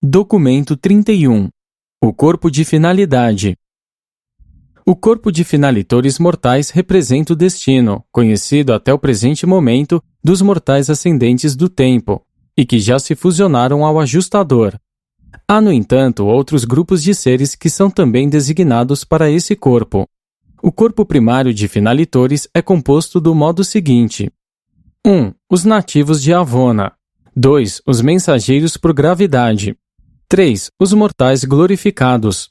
Documento 31. O corpo de finalidade. O corpo de finalitores mortais representa o destino, conhecido até o presente momento, dos mortais ascendentes do tempo, e que já se fusionaram ao ajustador. Há, no entanto, outros grupos de seres que são também designados para esse corpo. O corpo primário de finalitores é composto do modo seguinte: 1. Os nativos de Avona. 2. Os mensageiros por gravidade. 3. Os mortais glorificados.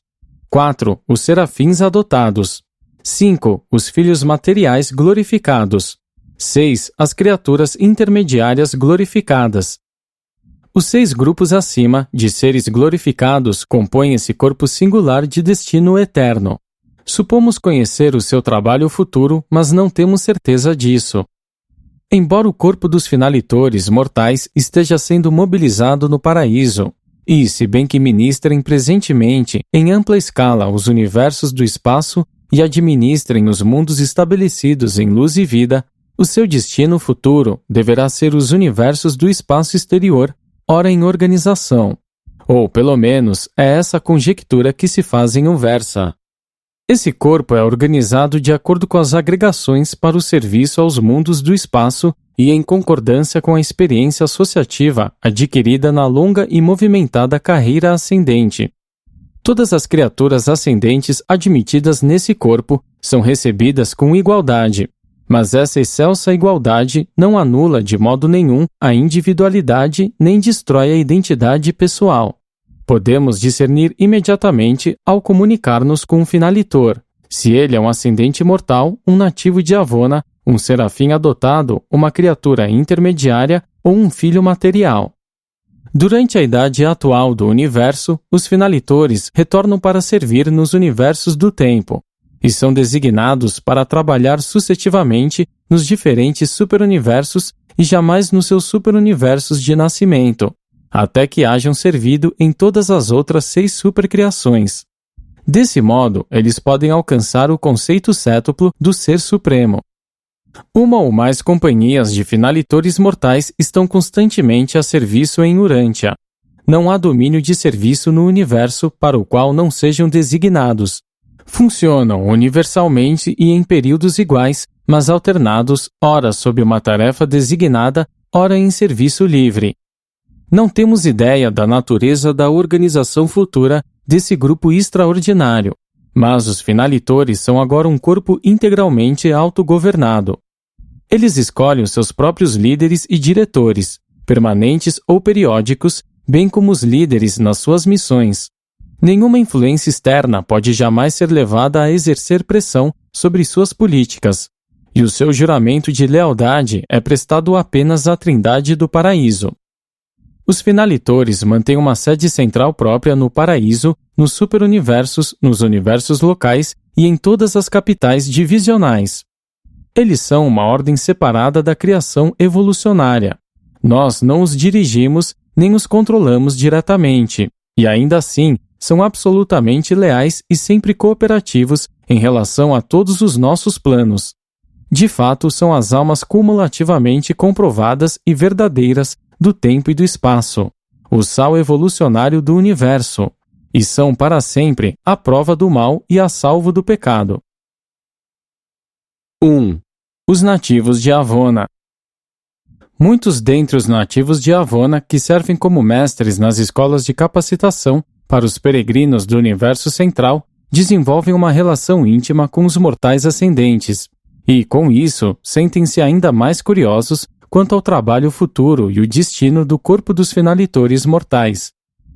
4. Os serafins adotados. 5. Os filhos materiais glorificados. 6. As criaturas intermediárias glorificadas. Os 6 grupos acima, de seres glorificados, compõem esse corpo singular de destino eterno. Supomos conhecer o seu trabalho futuro, mas não temos certeza disso. Embora o corpo dos finalitores mortais esteja sendo mobilizado no paraíso, e, se bem que ministrem presentemente, em ampla escala, os universos do espaço e administrem os mundos estabelecidos em luz e vida, o seu destino futuro deverá ser os universos do espaço exterior, ora em organização. Ou, pelo menos, é essa conjectura que se faz em Uversa. Esse corpo é organizado de acordo com as agregações para o serviço aos mundos do espaço e em concordância com a experiência associativa adquirida na longa e movimentada carreira ascendente. Todas as criaturas ascendentes admitidas nesse corpo são recebidas com igualdade, mas essa excelsa igualdade não anula de modo nenhum a individualidade nem destrói a identidade pessoal. Podemos discernir imediatamente ao comunicar-nos com um finalitor, se ele é um ascendente mortal, um nativo de Avona, um serafim adotado, uma criatura intermediária ou um filho material. Durante a idade atual do universo, os finalitores retornam para servir nos universos do tempo, e são designados para trabalhar sucessivamente nos diferentes superuniversos e jamais nos seus superuniversos de nascimento, até que hajam servido em todas as outras 6 supercriações. Desse modo, eles podem alcançar o conceito cétuplo do Ser Supremo. Uma ou mais companhias de finalitores mortais estão constantemente a serviço em Urântia. Não há domínio de serviço no universo para o qual não sejam designados. Funcionam universalmente e em períodos iguais, mas alternados, ora sob uma tarefa designada, ora em serviço livre. Não temos ideia da natureza da organização futura desse grupo extraordinário, mas os finalitores são agora um corpo integralmente autogovernado. Eles escolhem os seus próprios líderes e diretores, permanentes ou periódicos, bem como os líderes nas suas missões. Nenhuma influência externa pode jamais ser levada a exercer pressão sobre suas políticas, e o seu juramento de lealdade é prestado apenas à Trindade do Paraíso. Os finalitores mantêm uma sede central própria no Paraíso, nos superuniversos, nos universos locais e em todas as capitais divisionais. Eles são uma ordem separada da criação evolucionária. Nós não os dirigimos nem os controlamos diretamente, e ainda assim são absolutamente leais e sempre cooperativos em relação a todos os nossos planos. De fato, são as almas cumulativamente comprovadas e verdadeiras do tempo e do espaço, o sal evolucionário do universo, e são para sempre a prova do mal e a salvo do pecado. 1. Os nativos de Avona. Muitos dentre os nativos de Avona, que servem como mestres nas escolas de capacitação para os peregrinos do universo central, desenvolvem uma relação íntima com os mortais ascendentes, e, com isso, sentem-se ainda mais curiosos quanto ao trabalho futuro e o destino do corpo dos finalitores mortais.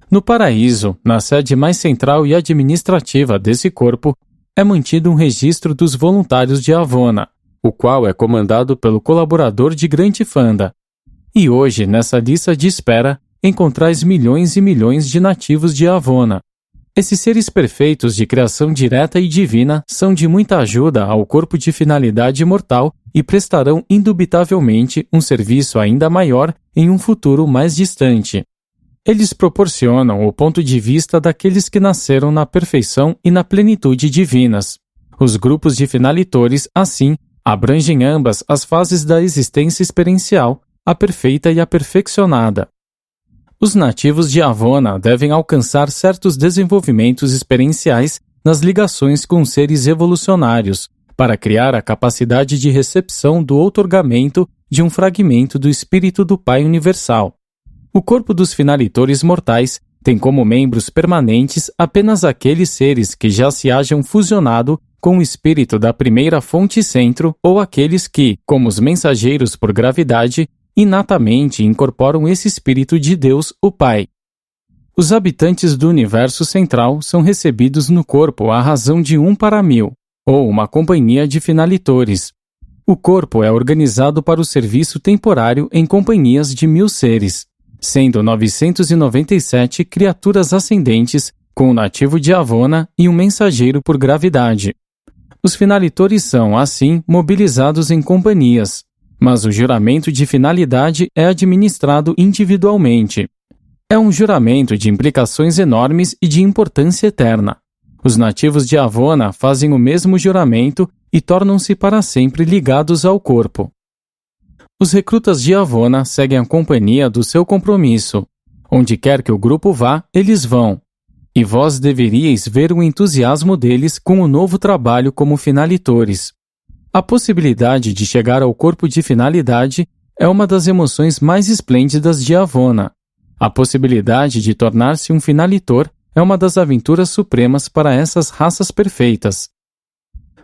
No paraíso, na sede mais central e administrativa desse corpo, é mantido um registro dos voluntários de Avona, o qual é comandado pelo colaborador de Grantifanda. E hoje, nessa lista de espera, encontrais milhões e milhões de nativos de Avona. Esses seres perfeitos de criação direta e divina são de muita ajuda ao corpo de finalidade mortal e prestarão indubitavelmente um serviço ainda maior em um futuro mais distante. Eles proporcionam o ponto de vista daqueles que nasceram na perfeição e na plenitude divinas. Os grupos de finalitores, assim, abrangem ambas as fases da existência experiencial, a perfeita e a perfeccionada. Os nativos de Avona devem alcançar certos desenvolvimentos experienciais nas ligações com seres evolucionários, para criar a capacidade de recepção do outorgamento de um fragmento do Espírito do Pai Universal. O corpo dos finalitores mortais tem como membros permanentes apenas aqueles seres que já se hajam fusionado com o espírito da primeira fonte centro ou aqueles que, como os mensageiros por gravidade, inatamente incorporam esse espírito de Deus, o Pai. Os habitantes do universo central são recebidos no corpo à razão de 1:1000, ou uma companhia de finalitores. O corpo é organizado para o serviço temporário em companhias de 1000 seres, sendo 997 criaturas ascendentes, com o nativo de Avona e um mensageiro por gravidade. Os finalitores são, assim, mobilizados em companhias, mas o juramento de finalidade é administrado individualmente. É um juramento de implicações enormes e de importância eterna. Os nativos de Avona fazem o mesmo juramento e tornam-se para sempre ligados ao corpo. Os recrutas de Avona seguem a companhia do seu compromisso. Onde quer que o grupo vá, eles vão. E vós deveríeis ver o entusiasmo deles com o novo trabalho como finalitores. A possibilidade de chegar ao corpo de finalidade é uma das emoções mais esplêndidas de Avona. A possibilidade de tornar-se um finalitor é uma das aventuras supremas para essas raças perfeitas.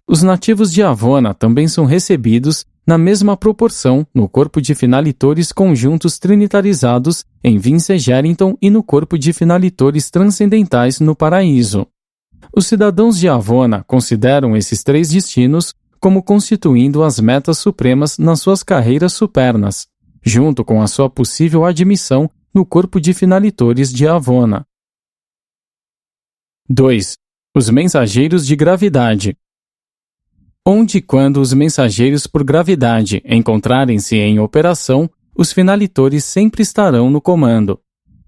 Os nativos de Avona também são recebidos na mesma proporção no corpo de finalitores conjuntos trinitarizados em Vince Gerrington e no corpo de finalitores transcendentais no paraíso. Os cidadãos de Avona consideram esses 3 destinos como constituindo as metas supremas nas suas carreiras supernas, junto com a sua possível admissão no corpo de finalitores de Avona. 2. Os mensageiros de gravidade. Onde e quando os mensageiros por gravidade encontrarem-se em operação, os finalitores sempre estarão no comando.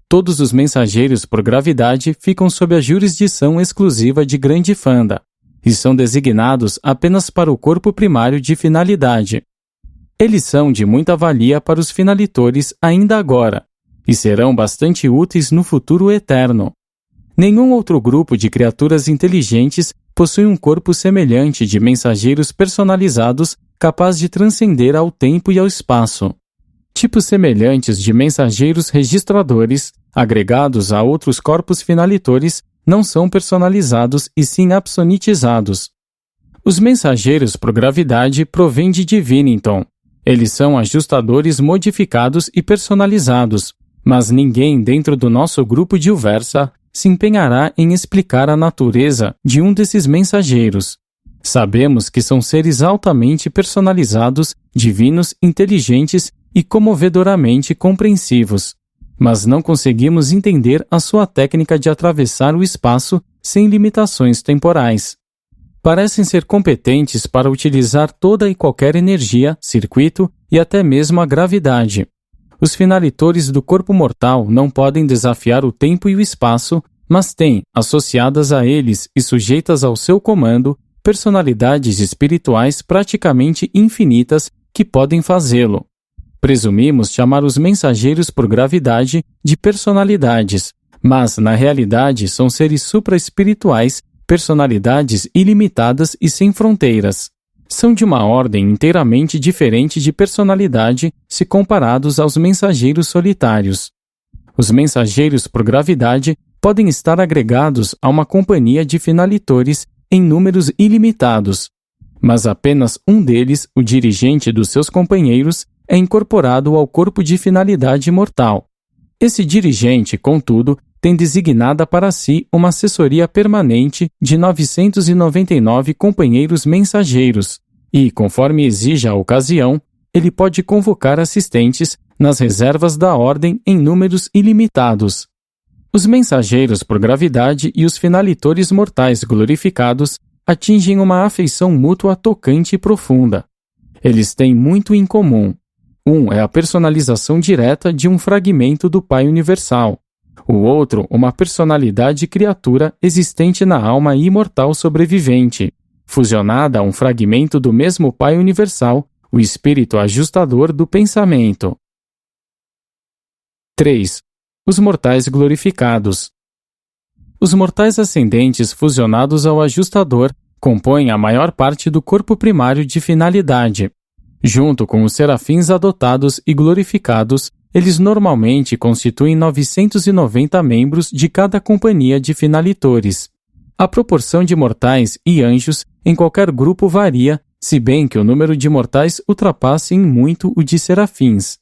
Todos os mensageiros por gravidade ficam sob a jurisdição exclusiva de Grande Fanda, e são designados apenas para o corpo primário de finalidade. Eles são de muita valia para os finalitores ainda agora, e serão bastante úteis no futuro eterno. Nenhum outro grupo de criaturas inteligentes possui um corpo semelhante de mensageiros personalizados capaz de transcender ao tempo e ao espaço. Tipos semelhantes de mensageiros registradores, agregados a outros corpos finalitores, não são personalizados e sim absonitizados. Os mensageiros por gravidade provêm de Divinington. Eles são ajustadores modificados e personalizados, mas ninguém dentro do nosso grupo de Uversa se empenhará em explicar a natureza de um desses mensageiros. Sabemos que são seres altamente personalizados, divinos, inteligentes e comovedoramente compreensivos, mas não conseguimos entender a sua técnica de atravessar o espaço sem limitações temporais. Parecem ser competentes para utilizar toda e qualquer energia, circuito e até mesmo a gravidade. Os finalitores do corpo mortal não podem desafiar o tempo e o espaço, mas têm, associadas a eles e sujeitas ao seu comando, personalidades espirituais praticamente infinitas que podem fazê-lo. Presumimos chamar os mensageiros por gravidade de personalidades, mas na realidade são seres supraespirituais, personalidades ilimitadas e sem fronteiras. São de uma ordem inteiramente diferente de personalidade se comparados aos mensageiros solitários. Os mensageiros por gravidade podem estar agregados a uma companhia de finalitores em números ilimitados, mas apenas um deles, o dirigente dos seus companheiros, é incorporado ao corpo de finalidade mortal. Esse dirigente, contudo, tem designada para si uma assessoria permanente de 999 companheiros mensageiros e, conforme exija a ocasião, ele pode convocar assistentes nas reservas da ordem em números ilimitados. Os mensageiros por gravidade e os finalitores mortais glorificados atingem uma afeição mútua tocante e profunda. Eles têm muito em comum. Um é a personalização direta de um fragmento do Pai Universal. O outro, uma personalidade criatura existente na alma imortal sobrevivente, fusionada a um fragmento do mesmo Pai Universal, o espírito ajustador do pensamento. 3. Os mortais glorificados. Os mortais ascendentes fusionados ao ajustador compõem a maior parte do corpo primário de finalidade. Junto com os serafins adotados e glorificados, eles normalmente constituem 990 membros de cada companhia de finalitores. A proporção de mortais e anjos em qualquer grupo varia, se bem que o número de mortais ultrapasse em muito o de serafins.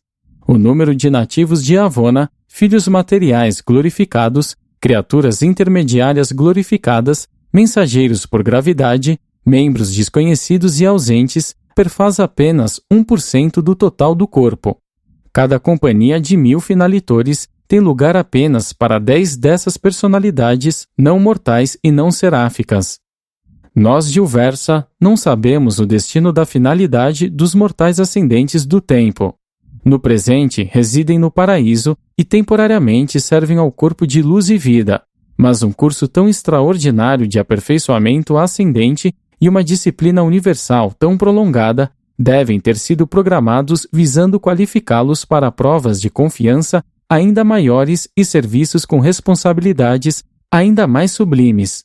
O número de nativos de Avona, filhos materiais glorificados, criaturas intermediárias glorificadas, mensageiros por gravidade, membros desconhecidos e ausentes, perfaz apenas 1% do total do corpo. Cada companhia de 1000 finalitores tem lugar apenas para 10 dessas personalidades não mortais e não seráficas. Nós, de Uversa, não sabemos o destino da finalidade dos mortais ascendentes do tempo. No presente, residem no paraíso e temporariamente servem ao corpo de luz e vida, mas um curso tão extraordinário de aperfeiçoamento ascendente e uma disciplina universal tão prolongada devem ter sido programados visando qualificá-los para provas de confiança ainda maiores e serviços com responsabilidades ainda mais sublimes.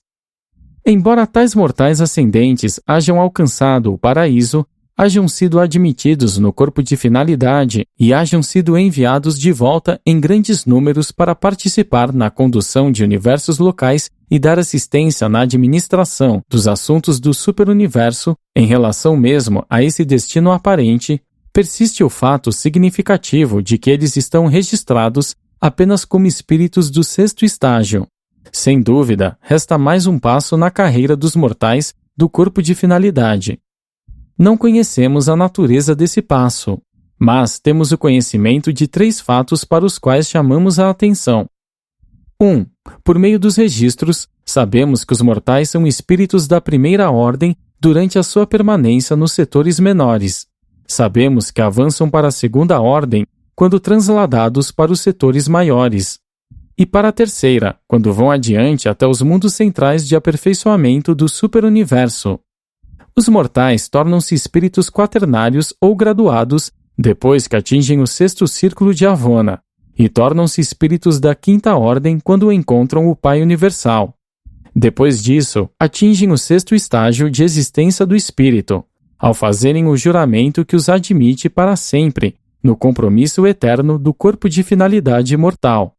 Embora tais mortais ascendentes hajam alcançado o paraíso, hajam sido admitidos no corpo de finalidade e hajam sido enviados de volta em grandes números para participar na condução de universos locais e dar assistência na administração dos assuntos do superuniverso, em relação mesmo a esse destino aparente, persiste o fato significativo de que eles estão registrados apenas como espíritos do 6º estágio. Sem dúvida, resta mais um passo na carreira dos mortais do corpo de finalidade. Não conhecemos a natureza desse passo, mas temos o conhecimento de 3 fatos para os quais chamamos a atenção. 1. Por meio dos registros, sabemos que os mortais são espíritos da primeira ordem durante a sua permanência nos setores menores. Sabemos que avançam para a segunda ordem quando transladados para os setores maiores. E para a terceira, quando vão adiante até os mundos centrais de aperfeiçoamento do superuniverso. Os mortais tornam-se espíritos quaternários ou graduados depois que atingem o 6º círculo de Avona, e tornam-se espíritos da 5ª ordem quando encontram o Pai Universal. Depois disso, atingem o 6º estágio de existência do espírito, ao fazerem o juramento que os admite para sempre, no compromisso eterno do corpo de finalidade mortal.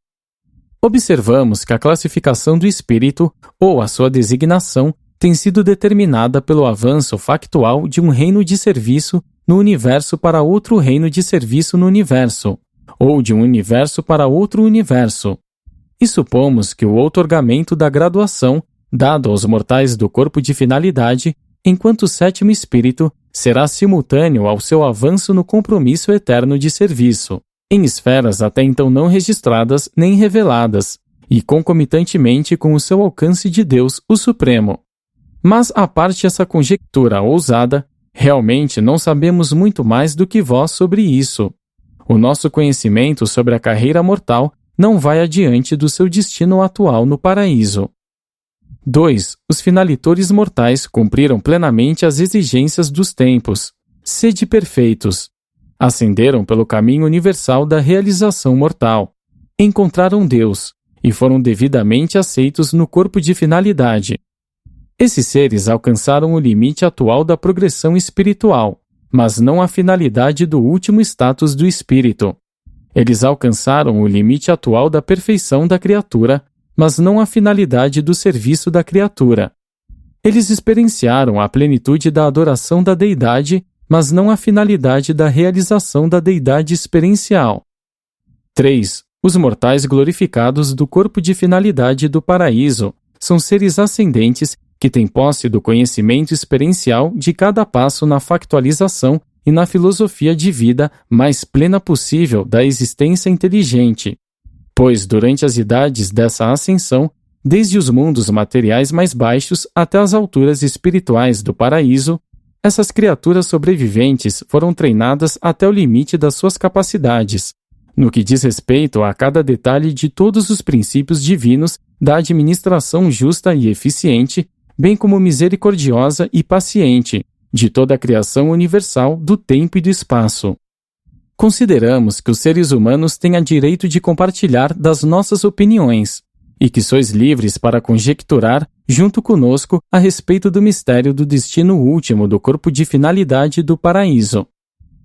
Observamos que a classificação do espírito, ou a sua designação, tem sido determinada pelo avanço factual de um reino de serviço no universo para outro reino de serviço no universo, ou de um universo para outro universo. E supomos que o outorgamento da graduação, dado aos mortais do corpo de finalidade, enquanto 7º espírito, será simultâneo ao seu avanço no compromisso eterno de serviço, em esferas até então não registradas nem reveladas, e concomitantemente com o seu alcance de Deus, o Supremo. Mas, à parte essa conjectura ousada, realmente não sabemos muito mais do que vós sobre isso. O nosso conhecimento sobre a carreira mortal não vai adiante do seu destino atual no paraíso. 2. Os finalitores mortais cumpriram plenamente as exigências dos tempos. Sede perfeitos. Ascenderam pelo caminho universal da realização mortal. Encontraram Deus e foram devidamente aceitos no corpo de finalidade. Esses seres alcançaram o limite atual da progressão espiritual, mas não a finalidade do último status do espírito. Eles alcançaram o limite atual da perfeição da criatura, mas não a finalidade do serviço da criatura. Eles experienciaram a plenitude da adoração da deidade, mas não a finalidade da realização da deidade experiencial. 3. Os mortais glorificados do corpo de finalidade do paraíso são seres ascendentes que têm posse do conhecimento experiencial de cada passo na factualização e na filosofia de vida mais plena possível da existência inteligente. Pois, durante as idades dessa ascensão, desde os mundos materiais mais baixos até as alturas espirituais do paraíso, essas criaturas sobreviventes foram treinadas até o limite das suas capacidades, no que diz respeito a cada detalhe de todos os princípios divinos da administração justa e eficiente, bem como misericordiosa e paciente, de toda a criação universal do tempo e do espaço. Consideramos que os seres humanos têm direito de compartilhar das nossas opiniões, e que sois livres para conjecturar, junto conosco, a respeito do mistério do destino último do corpo de finalidade do paraíso.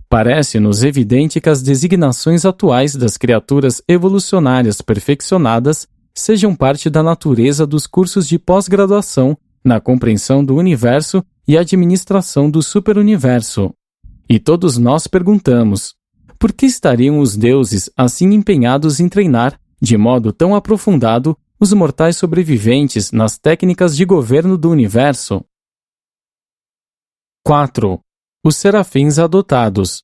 Parece-nos evidente que as designações atuais das criaturas evolucionárias perfeccionadas sejam parte da natureza dos cursos de pós-graduação na compreensão do universo e administração do superuniverso. E todos nós perguntamos: por que estariam os deuses assim empenhados em treinar, de modo tão aprofundado, os mortais sobreviventes nas técnicas de governo do universo? 4. Os serafins adotados.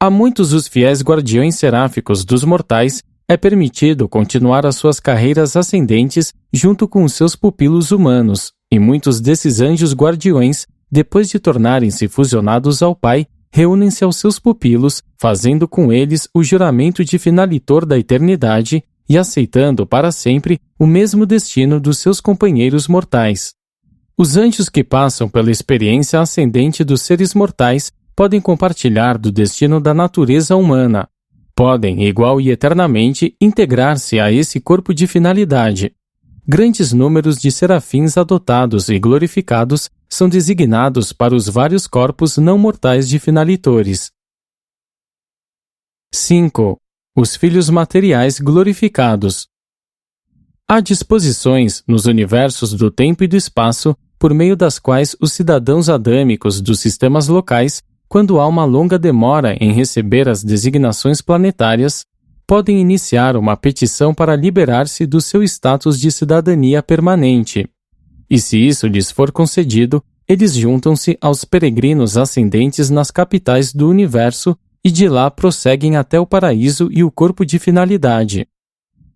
A muitos dos fiéis guardiões seráficos dos mortais é permitido continuar as suas carreiras ascendentes junto com os seus pupilos humanos, e muitos desses anjos guardiões, depois de tornarem-se fusionados ao Pai, reúnem-se aos seus pupilos, fazendo com eles o juramento de finalitor da eternidade e aceitando para sempre o mesmo destino dos seus companheiros mortais. Os anjos que passam pela experiência ascendente dos seres mortais podem compartilhar do destino da natureza humana. Podem, igual e eternamente, integrar-se a esse corpo de finalidade. Grandes números de serafins adotados e glorificados são designados para os vários corpos não mortais de finalitores. 5. Os filhos materiais glorificados. Há disposições nos universos do tempo e do espaço por meio das quais os cidadãos adâmicos dos sistemas locais, quando há uma longa demora em receber as designações planetárias, podem iniciar uma petição para liberar-se do seu status de cidadania permanente. E se isso lhes for concedido, eles juntam-se aos peregrinos ascendentes nas capitais do universo e de lá prosseguem até o paraíso e o corpo de finalidade.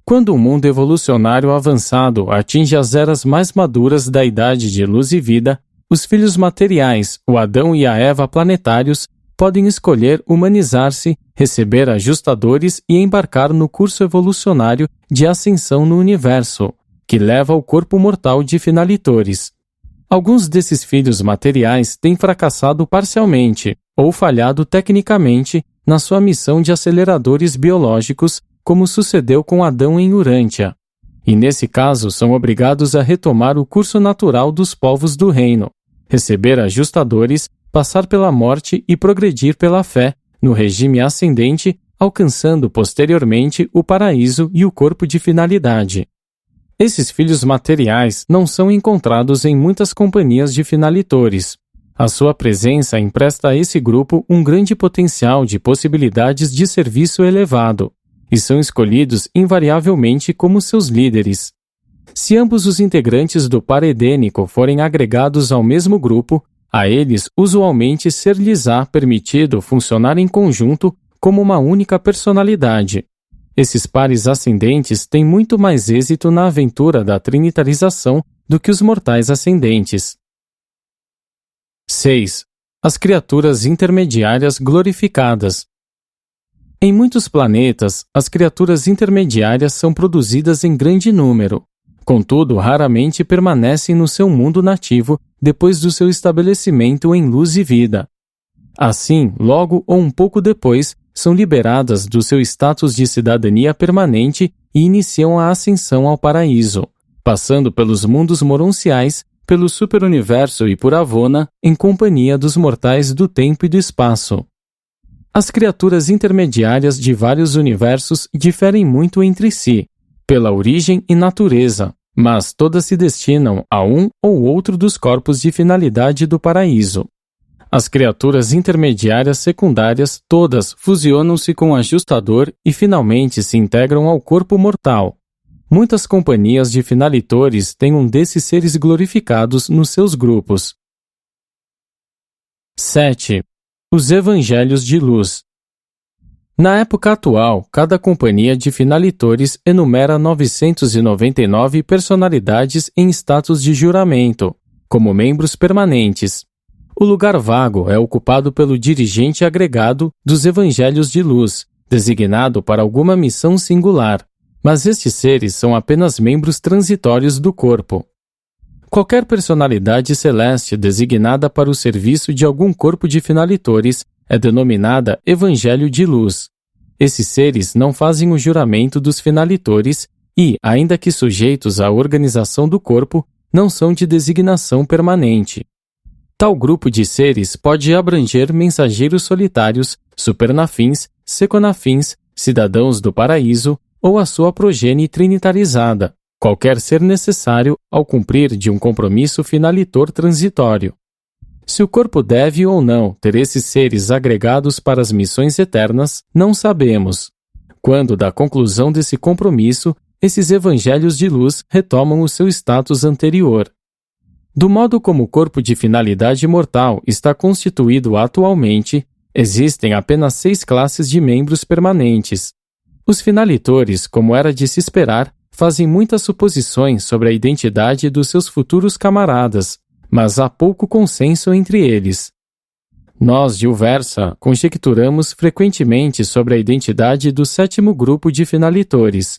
Quando o mundo evolucionário avançado atinge as eras mais maduras da idade de luz e vida, os filhos materiais, o Adão e a Eva planetários, podem escolher humanizar-se, receber ajustadores e embarcar no curso evolucionário de ascensão no universo, que leva ao corpo mortal de finalitores. Alguns desses filhos materiais têm fracassado parcialmente, ou falhado tecnicamente, na sua missão de aceleradores biológicos, como sucedeu com Adão em Urântia. E nesse caso são obrigados a retomar o curso natural dos povos do reino, receber ajustadores, passar pela morte e progredir pela fé, no regime ascendente, alcançando posteriormente o paraíso e o corpo de finalidade. Esses filhos materiais não são encontrados em muitas companhias de finalitores. A sua presença empresta a esse grupo um grande potencial de possibilidades de serviço elevado, e são escolhidos invariavelmente como seus líderes. Se ambos os integrantes do par edênico forem agregados ao mesmo grupo, a eles usualmente ser-lhes-á permitido funcionar em conjunto como uma única personalidade. Esses pares ascendentes têm muito mais êxito na aventura da trinitarização do que os mortais ascendentes. 6. As criaturas intermediárias glorificadas. Em muitos planetas, as criaturas intermediárias são produzidas em grande número. Contudo, raramente permanecem no seu mundo nativo depois do seu estabelecimento em luz e vida. Assim, logo ou um pouco depois, são liberadas do seu status de cidadania permanente e iniciam a ascensão ao paraíso, passando pelos mundos moronciais, pelo superuniverso e por Avona, em companhia dos mortais do tempo e do espaço. As criaturas intermediárias de vários universos diferem muito entre si, pela origem e natureza, mas todas se destinam a um ou outro dos corpos de finalidade do paraíso. As criaturas intermediárias secundárias todas fusionam-se com o ajustador e finalmente se integram ao corpo mortal. Muitas companhias de finalitores têm um desses seres glorificados nos seus grupos. 7. Os Evangelhos de Luz. Na época atual, cada companhia de finalitores enumera 999 personalidades em status de juramento, como membros permanentes. O lugar vago é ocupado pelo dirigente agregado dos Evangelhos de Luz, designado para alguma missão singular, mas estes seres são apenas membros transitórios do corpo. Qualquer personalidade celeste designada para o serviço de algum corpo de finalitores é denominada Evangelho de Luz. Esses seres não fazem o juramento dos finalitores e, ainda que sujeitos à organização do corpo, não são de designação permanente. Tal grupo de seres pode abranger mensageiros solitários, supernafins, seconafins, cidadãos do paraíso ou a sua progenie trinitarizada, qualquer ser necessário ao cumprir de um compromisso finalitor transitório. Se o corpo deve ou não ter esses seres agregados para as missões eternas, não sabemos. Quando, da conclusão desse compromisso, esses evangelhos de luz retomam o seu status anterior. Do modo como o corpo de finalidade mortal está constituído atualmente, existem apenas 6 classes de membros permanentes. Os finalitores, como era de se esperar, fazem muitas suposições sobre a identidade dos seus futuros camaradas, mas há pouco consenso entre eles. Nós, de Uversa, conjecturamos frequentemente sobre a identidade do 7º grupo de finalitores.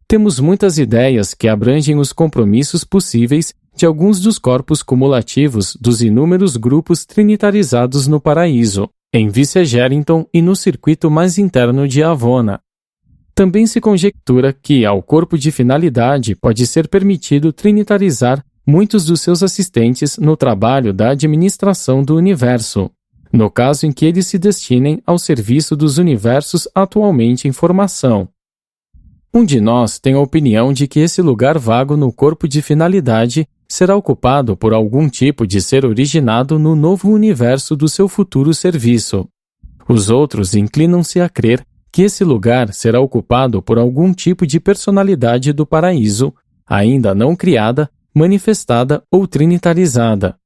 Temos muitas ideias que abrangem os compromissos possíveis de alguns dos corpos cumulativos dos inúmeros grupos trinitarizados no paraíso, em Vice-Gerrington e no circuito mais interno de Avona. Também se conjectura que ao corpo de finalidade pode ser permitido trinitarizar muitos dos seus assistentes no trabalho da administração do universo, no caso em que eles se destinem ao serviço dos universos atualmente em formação. Um de nós tem a opinião de que esse lugar vago no corpo de finalidade será ocupado por algum tipo de ser originado no novo universo do seu futuro serviço. Os outros inclinam-se a crer que esse lugar será ocupado por algum tipo de personalidade do paraíso, ainda não criada, manifestada ou trinitarizada.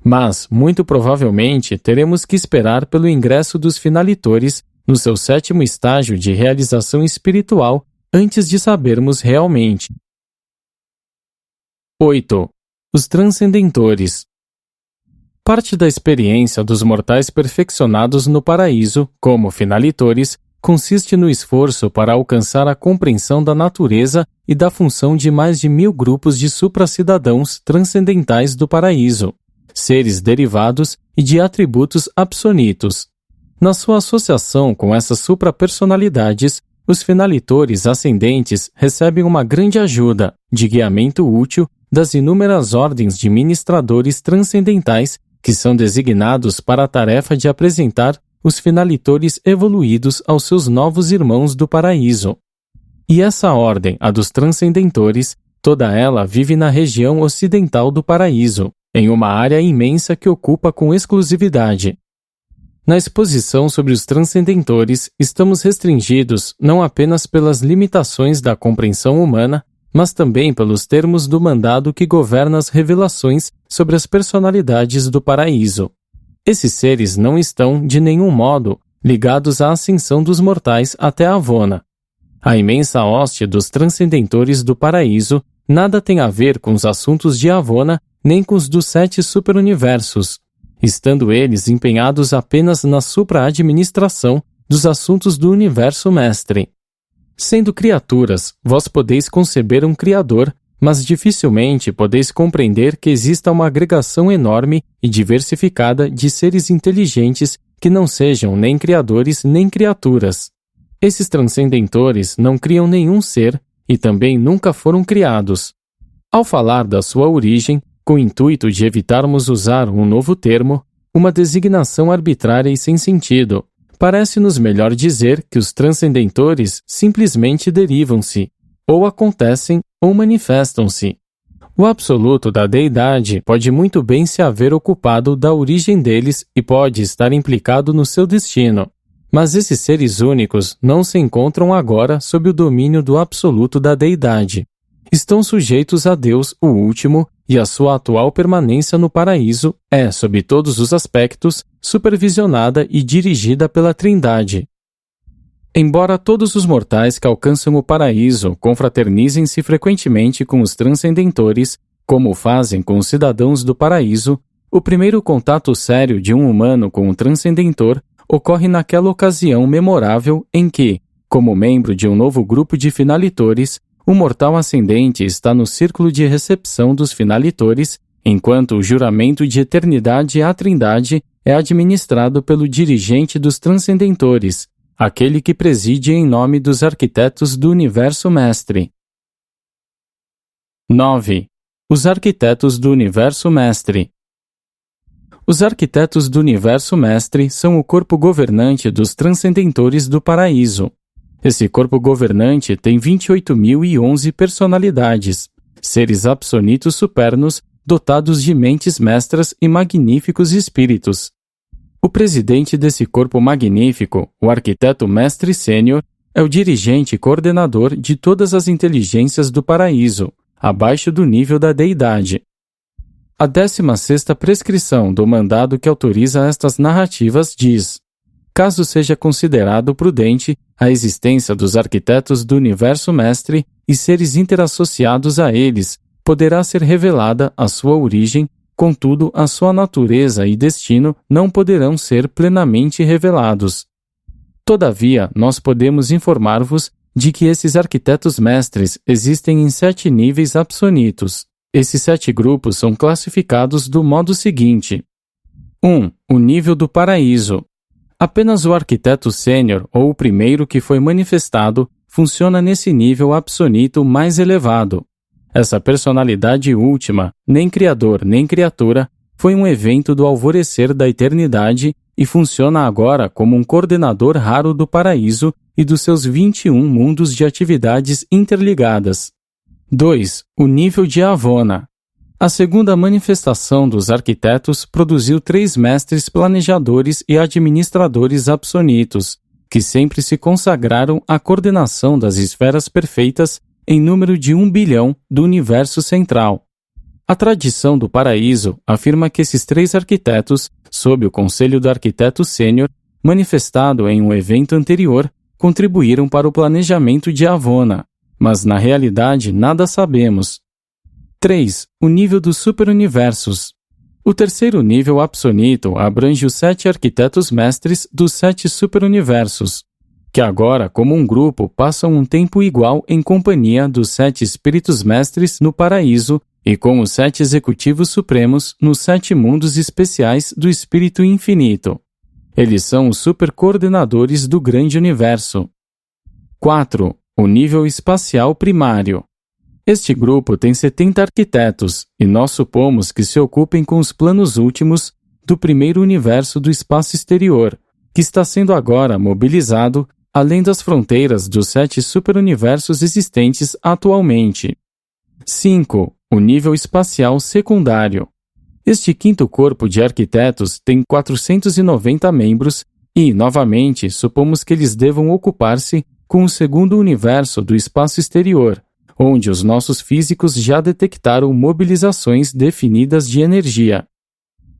Mas, muito provavelmente, teremos que esperar pelo ingresso dos finalitores no seu 7º estágio de realização espiritual antes de sabermos realmente. 8. Os transcendentores. Parte da experiência dos mortais perfeccionados no paraíso, como finalitores, consiste no esforço para alcançar a compreensão da natureza e da função de mais de 1000 grupos de supracidadãos transcendentais do paraíso, seres derivados e de atributos absonitos. Na sua associação com essas suprapersonalidades, os finalitores ascendentes recebem uma grande ajuda, de guiamento útil, das inúmeras ordens de ministradores transcendentais que são designados para a tarefa de apresentar os finalitores evoluídos aos seus novos irmãos do paraíso. E essa ordem, a dos transcendentores, toda ela vive na região ocidental do paraíso, em uma área imensa que ocupa com exclusividade. Na exposição sobre os transcendentores, estamos restringidos não apenas pelas limitações da compreensão humana, mas também pelos termos do mandado que governa as revelações sobre as personalidades do paraíso. Esses seres não estão, de nenhum modo, ligados à ascensão dos mortais até Avona. A imensa hoste dos transcendentores do paraíso nada tem a ver com os assuntos de Avona nem com os dos 7 superuniversos, estando eles empenhados apenas na supra-administração dos assuntos do universo mestre. Sendo criaturas, vós podeis conceber um Criador, mas dificilmente podeis compreender que exista uma agregação enorme e diversificada de seres inteligentes que não sejam nem criadores nem criaturas. Esses transcendentores não criam nenhum ser e também nunca foram criados. Ao falar da sua origem, com o intuito de evitarmos usar um novo termo, uma designação arbitrária e sem sentido, parece-nos melhor dizer que os transcendentores simplesmente derivam-se, ou acontecem ou manifestam-se. O absoluto da deidade pode muito bem se haver ocupado da origem deles e pode estar implicado no seu destino, mas esses seres únicos não se encontram agora sob o domínio do absoluto da deidade. Estão sujeitos a Deus, o último, e a sua atual permanência no paraíso é, sob todos os aspectos, supervisionada e dirigida pela Trindade. Embora todos os mortais que alcançam o paraíso confraternizem-se frequentemente com os transcendentores, como fazem com os cidadãos do paraíso, o primeiro contato sério de um humano com o transcendentor ocorre naquela ocasião memorável em que, como membro de um novo grupo de finalitores, o mortal ascendente está no círculo de recepção dos finalitores, enquanto o juramento de eternidade à Trindade é administrado pelo dirigente dos transcendentores, aquele que preside em nome dos arquitetos do Universo Mestre. 9. Os arquitetos do Universo Mestre. Os arquitetos do Universo Mestre são o corpo governante dos transcendentores do paraíso. Esse corpo governante tem 28.011 personalidades, seres absonitos supernos dotados de mentes mestras e magníficos espíritos. O presidente desse corpo magnífico, o arquiteto mestre sênior, é o dirigente e coordenador de todas as inteligências do paraíso, abaixo do nível da deidade. A 16ª prescrição do mandado que autoriza estas narrativas diz: caso seja considerado prudente a existência dos arquitetos do Universo Mestre e seres interassociados a eles, poderá ser revelada a sua origem, contudo a sua natureza e destino não poderão ser plenamente revelados. Todavia, nós podemos informar-vos de que esses arquitetos mestres existem em 7 níveis absonitos. Esses 7 grupos são classificados do modo seguinte: 1. O nível do paraíso. Apenas o arquiteto sênior, ou o primeiro que foi manifestado, funciona nesse nível absonito mais elevado. Essa personalidade última, nem criador nem criatura, foi um evento do alvorecer da eternidade e funciona agora como um coordenador raro do paraíso e dos seus 21 mundos de atividades interligadas. 2. O nível de Avona. A segunda manifestação dos arquitetos produziu 3 mestres planejadores e administradores absonitos, que sempre se consagraram à coordenação das esferas perfeitas em número de 1 bilhão do universo central. A tradição do paraíso afirma que esses 3 arquitetos, sob o conselho do arquiteto sênior, manifestado em um evento anterior, contribuíram para o planejamento de Avona, mas na realidade nada sabemos. 3. O nível dos superuniversos. O terceiro nível absonito abrange os 7 arquitetos mestres dos 7 superuniversos, que agora, como um grupo, passam um tempo igual em companhia dos 7 espíritos mestres no paraíso e com os 7 executivos supremos nos 7 mundos especiais do Espírito Infinito. Eles são os supercoordenadores do grande universo. 4. O nível espacial primário. Este grupo tem 70 arquitetos, e nós supomos que se ocupem com os planos últimos do primeiro universo do espaço exterior, que está sendo agora mobilizado além das fronteiras dos 7 superuniversos existentes atualmente. 5. O nível espacial secundário. Este quinto corpo de arquitetos tem 490 membros e, novamente, supomos que eles devam ocupar-se com o segundo universo do espaço exterior, onde os nossos físicos já detectaram mobilizações definidas de energia.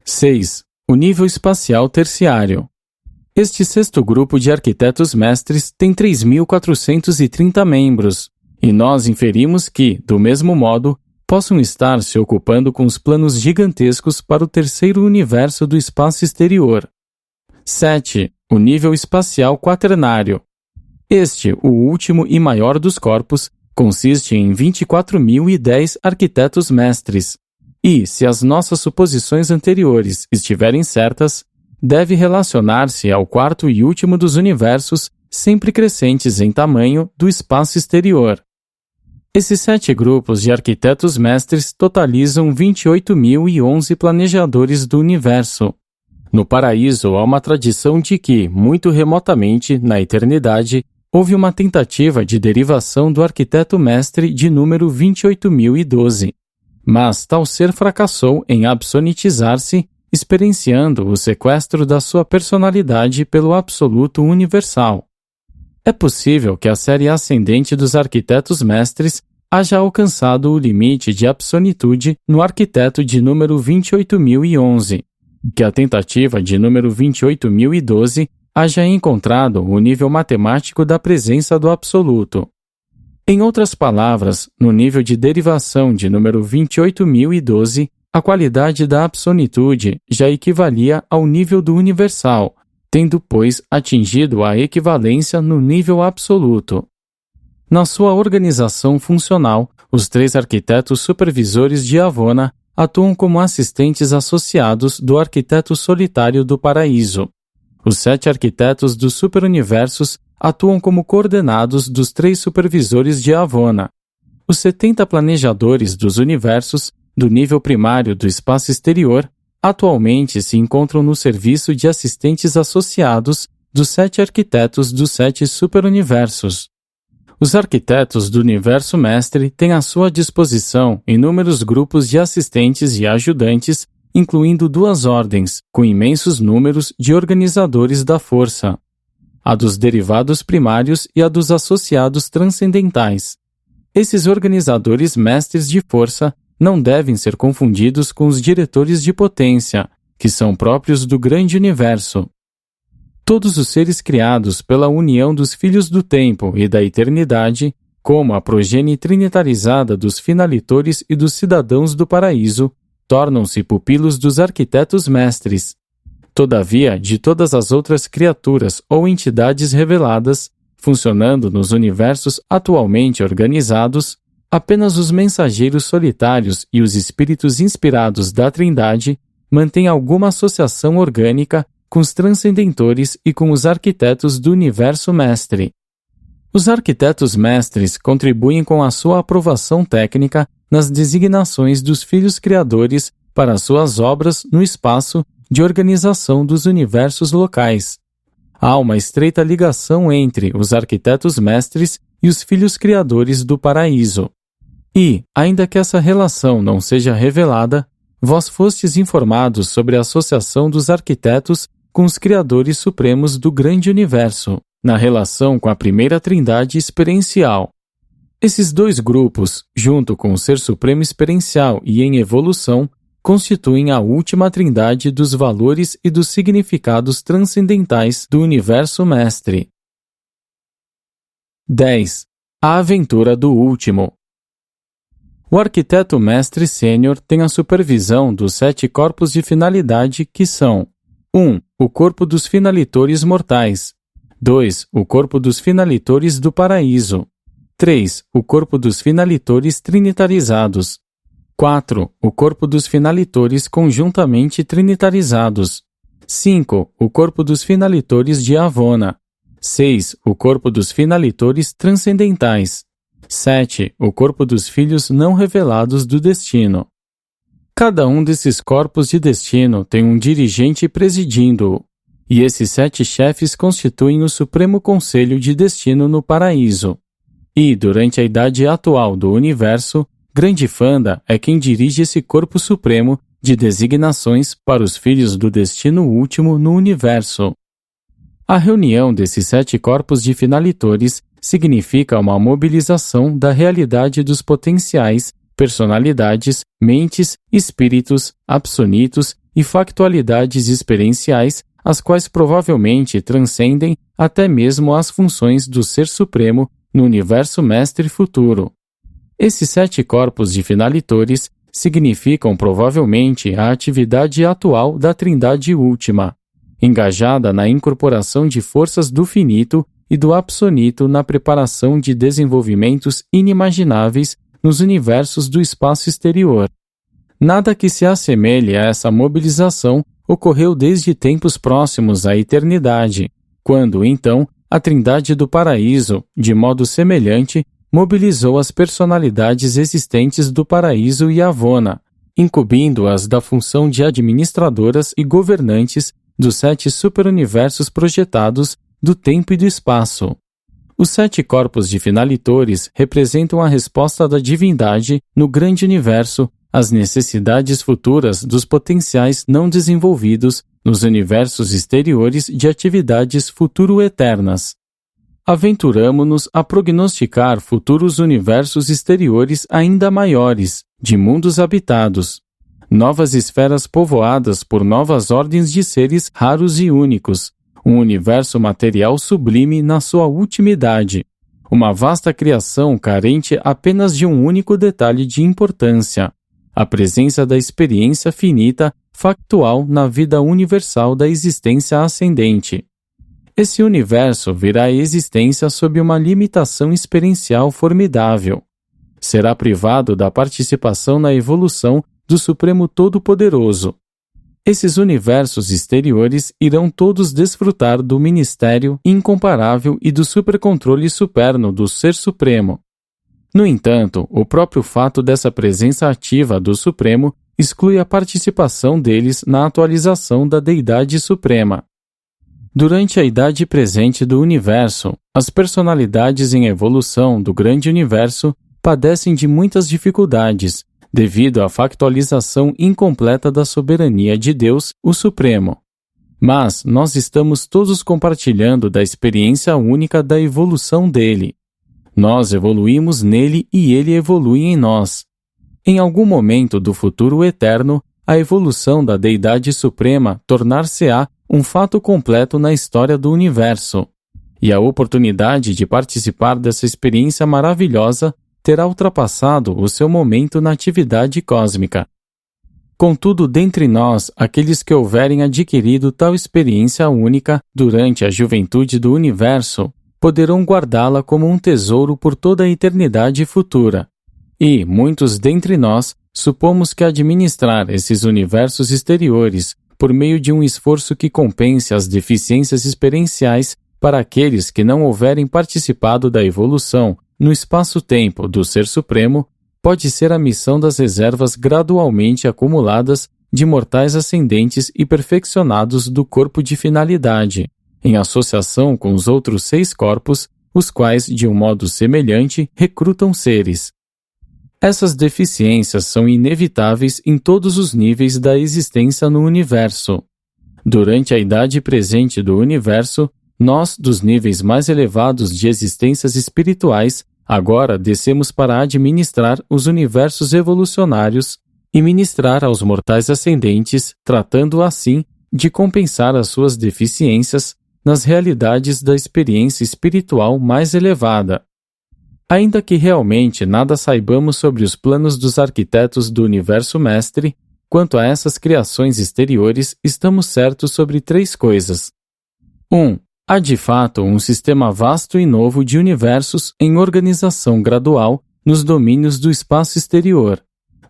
6. O nível espacial terciário. Este sexto grupo de arquitetos mestres tem 3.430 membros, e nós inferimos que, do mesmo modo, possam estar se ocupando com os planos gigantescos para o terceiro universo do espaço exterior. 7. O nível espacial quaternário. Este, o último e maior dos corpos, consiste em 24.010 arquitetos mestres, e, se as nossas suposições anteriores estiverem certas, deve relacionar-se ao quarto e último dos universos, sempre crescentes em tamanho, do espaço exterior. Esses 7 grupos de arquitetos mestres totalizam 28.011 planejadores do universo. No paraíso há uma tradição de que, muito remotamente, na eternidade, houve uma tentativa de derivação do arquiteto mestre de número 28.012, mas tal ser fracassou em absonitizar-se, experienciando o sequestro da sua personalidade pelo absoluto universal. É possível que a série ascendente dos arquitetos mestres haja alcançado o limite de absonitude no arquiteto de número 28.011, que a tentativa de número 28.012 haja encontrado o nível matemático da presença do absoluto. Em outras palavras, no nível de derivação de número 28.012, a qualidade da absonitude já equivalia ao nível do universal, tendo, pois, atingido a equivalência no nível absoluto. Na sua organização funcional, os 3 arquitetos supervisores de Avona atuam como assistentes associados do arquiteto solitário do paraíso. Os 7 arquitetos dos superuniversos atuam como coordenados dos 3 supervisores de Avona. Os 70 planejadores dos universos, do nível primário do espaço exterior, atualmente se encontram no serviço de assistentes associados dos 7 arquitetos dos 7 superuniversos. Os arquitetos do universo mestre têm à sua disposição inúmeros grupos de assistentes e ajudantes, incluindo 2 ordens, com imensos números de organizadores da força: a dos derivados primários e a dos associados transcendentais. Esses organizadores mestres de força não devem ser confundidos com os diretores de potência, que são próprios do grande universo. Todos os seres criados pela união dos filhos do tempo e da eternidade, como a progenie trinitarizada dos finalitores e dos cidadãos do paraíso, tornam-se pupilos dos arquitetos mestres. Todavia, de todas as outras criaturas ou entidades reveladas, funcionando nos universos atualmente organizados, apenas os mensageiros solitários e os espíritos inspirados da Trindade mantêm alguma associação orgânica com os transcendentores e com os arquitetos do universo mestre. Os arquitetos mestres contribuem com a sua aprovação técnica nas designações dos filhos criadores para suas obras no espaço de organização dos universos locais. Há uma estreita ligação entre os arquitetos mestres e os filhos criadores do paraíso. E, ainda que essa relação não seja revelada, vós fostes informados sobre a associação dos arquitetos com os criadores supremos do grande universo, na relação com a primeira trindade experiencial. Esses 2 grupos, junto com o Ser Supremo experiencial e em evolução, constituem a última trindade dos valores e dos significados transcendentais do universo mestre. 10. A aventura do último. O arquiteto mestre sênior tem a supervisão dos 7 corpos de finalidade que são: 1. O corpo dos finalitores mortais. 2. O corpo dos finalitores do paraíso. 3. O corpo dos finalitores trinitarizados. 4. O corpo dos finalitores conjuntamente trinitarizados. 5. O corpo dos finalitores de Avona. 6. O corpo dos finalitores transcendentais. 7. O corpo dos filhos não revelados do destino. Cada um desses corpos de destino tem um dirigente presidindo-o, e esses 7 chefes constituem o Supremo Conselho de Destino no Paraíso. E, durante a idade atual do universo, Grande Fanda é quem dirige esse corpo supremo de designações para os filhos do destino último no universo. A reunião desses 7 corpos de finalitores significa uma mobilização da realidade dos potenciais, personalidades, mentes, espíritos, absonitos e factualidades experienciais, as quais provavelmente transcendem até mesmo as funções do Ser Supremo no universo mestre futuro. Esses 7 corpos de finalitores significam provavelmente a atividade atual da Trindade Última, engajada na incorporação de forças do finito e do absonito na preparação de desenvolvimentos inimagináveis nos universos do espaço exterior. Nada que se assemelhe a essa mobilização ocorreu desde tempos próximos à eternidade, quando, então, a Trindade do Paraíso, de modo semelhante, mobilizou as personalidades existentes do Paraíso e Avona, incumbindo-as da função de administradoras e governantes dos 7 superuniversos projetados do tempo e do espaço. Os 7 corpos de finalitores representam a resposta da divindade no grande universo às necessidades futuras dos potenciais não desenvolvidos nos universos exteriores de atividades futuro-eternas. Aventuramo-nos a prognosticar futuros universos exteriores ainda maiores, de mundos habitados, novas esferas povoadas por novas ordens de seres raros e únicos, um universo material sublime na sua ultimidade, uma vasta criação carente apenas de um único detalhe de importância, a presença da experiência finita factual na vida universal da existência ascendente. Esse universo virá à existência sob uma limitação experiencial formidável. Será privado da participação na evolução do Supremo Todo-Poderoso. Esses universos exteriores irão todos desfrutar do ministério incomparável e do supercontrole superno do Ser Supremo. No entanto, o próprio fato dessa presença ativa do Supremo exclui a participação deles na atualização da Deidade Suprema. Durante a idade presente do universo, as personalidades em evolução do grande universo padecem de muitas dificuldades, devido à factualização incompleta da soberania de Deus, o Supremo. Mas nós estamos todos compartilhando da experiência única da evolução dele. Nós evoluímos nele e ele evolui em nós. Em algum momento do futuro eterno, a evolução da Deidade Suprema tornar-se-á um fato completo na história do universo. E a oportunidade de participar dessa experiência maravilhosa terá ultrapassado o seu momento na atividade cósmica. Contudo, dentre nós, aqueles que houverem adquirido tal experiência única durante a juventude do universo, poderão guardá-la como um tesouro por toda a eternidade futura. E, muitos dentre nós, supomos que administrar esses universos exteriores, por meio de um esforço que compense as deficiências experienciais para aqueles que não houverem participado da evolução no espaço-tempo do Ser Supremo, pode ser a missão das reservas gradualmente acumuladas de mortais ascendentes e perfeccionados do corpo de finalidade, em associação com os outros 6 corpos, os quais, de um modo semelhante, recrutam seres. Essas deficiências são inevitáveis em todos os níveis da existência no universo. Durante a idade presente do universo, nós, dos níveis mais elevados de existências espirituais, agora descemos para administrar os universos evolucionários e ministrar aos mortais ascendentes, tratando assim de compensar as suas deficiências nas realidades da experiência espiritual mais elevada. Ainda que realmente nada saibamos sobre os planos dos arquitetos do universo mestre, quanto a essas criações exteriores, estamos certos sobre 3 coisas. 1. Há de fato um sistema vasto e novo de universos em organização gradual nos domínios do espaço exterior.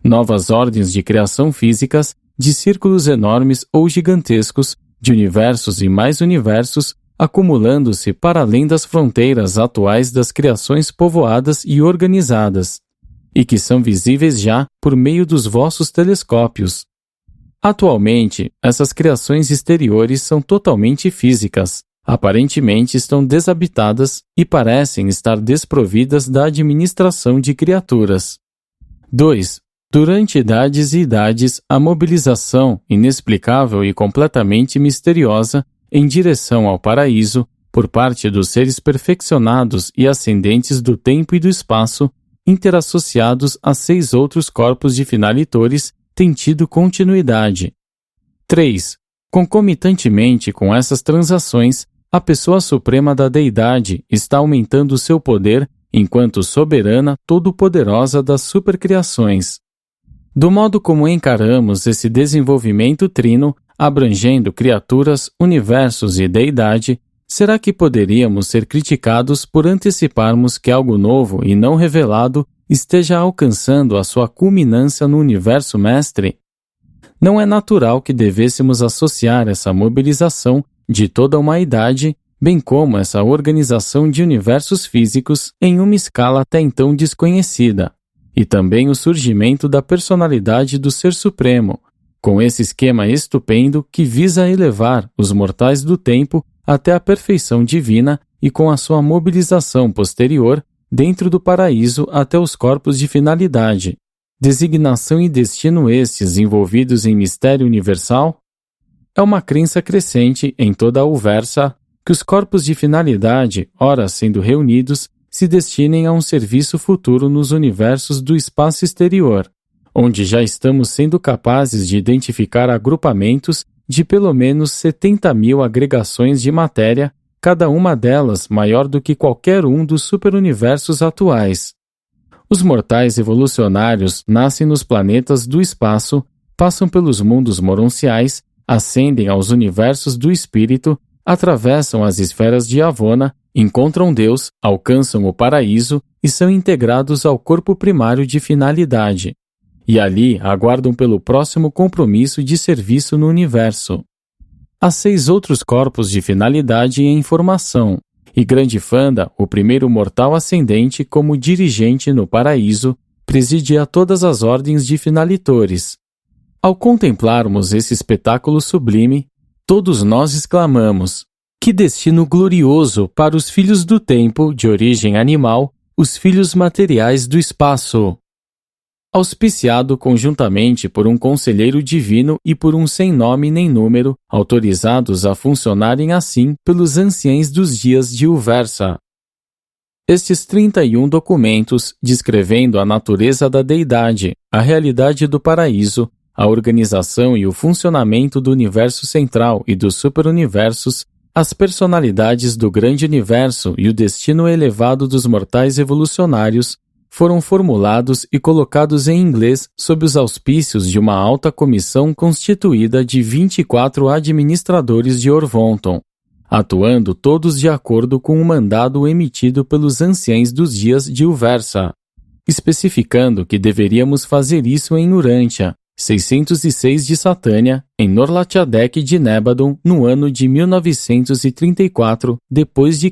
Novas ordens de criação físicas, de círculos enormes ou gigantescos, de universos e mais universos, acumulando-se para além das fronteiras atuais das criações povoadas e organizadas, e que são visíveis já por meio dos vossos telescópios. Atualmente, essas criações exteriores são totalmente físicas, aparentemente estão desabitadas e parecem estar desprovidas da administração de criaturas. 2. Durante idades e idades, a mobilização, inexplicável e completamente misteriosa, em direção ao paraíso, por parte dos seres perfeccionados e ascendentes do tempo e do espaço, interassociados a 6 outros corpos de finalitores, tem tido continuidade. 3. Concomitantemente com essas transações, a pessoa suprema da deidade está aumentando seu poder enquanto soberana todo-poderosa das supercriações. Do modo como encaramos esse desenvolvimento trino, abrangendo criaturas, universos e deidade, será que poderíamos ser criticados por anteciparmos que algo novo e não revelado esteja alcançando a sua culminância no universo mestre? Não é natural que devêssemos associar essa mobilização de toda a humanidade, bem como essa organização de universos físicos em uma escala até então desconhecida, e também o surgimento da personalidade do Ser Supremo, com esse esquema estupendo que visa elevar os mortais do tempo até a perfeição divina e com a sua mobilização posterior dentro do paraíso até os corpos de finalidade. Designação e destino estes envolvidos em mistério universal? É uma crença crescente em toda a Uversa que os corpos de finalidade, ora sendo reunidos, se destinem a um serviço futuro nos universos do espaço exterior, onde já estamos sendo capazes de identificar agrupamentos de pelo menos 70.000 agregações de matéria, cada uma delas maior do que qualquer um dos superuniversos atuais. Os mortais evolucionários nascem nos planetas do espaço, passam pelos mundos moronciais, ascendem aos universos do espírito, atravessam as esferas de Avona, encontram Deus, alcançam o paraíso e são integrados ao corpo primário de finalidade. e ali aguardam pelo próximo compromisso de serviço no universo. Há 6 outros corpos de finalidade em formação, e Grandifanda, o primeiro mortal ascendente como dirigente no paraíso, preside a todas as ordens de finalitores. Ao contemplarmos esse espetáculo sublime, todos nós exclamamos: que destino glorioso para os filhos do tempo, de origem animal, os filhos materiais do espaço! Auspiciado conjuntamente por um conselheiro divino e por um sem nome nem número, autorizados a funcionarem assim pelos anciães dos dias de Uversa. Estes 31 documentos, descrevendo a natureza da deidade, a realidade do paraíso, a organização e o funcionamento do universo central e dos superuniversos, as personalidades do grande universo e o destino elevado dos mortais evolucionários, foram formulados e colocados em inglês sob os auspícios de uma alta comissão constituída de 24 administradores de Orvonton, atuando todos de acordo com o mandado emitido pelos anciães dos dias de Uversa, especificando que deveríamos fazer isso em Urantia, 606 de Satânia, em Norlatiadec de Nébadon, no ano de 1934 d.C.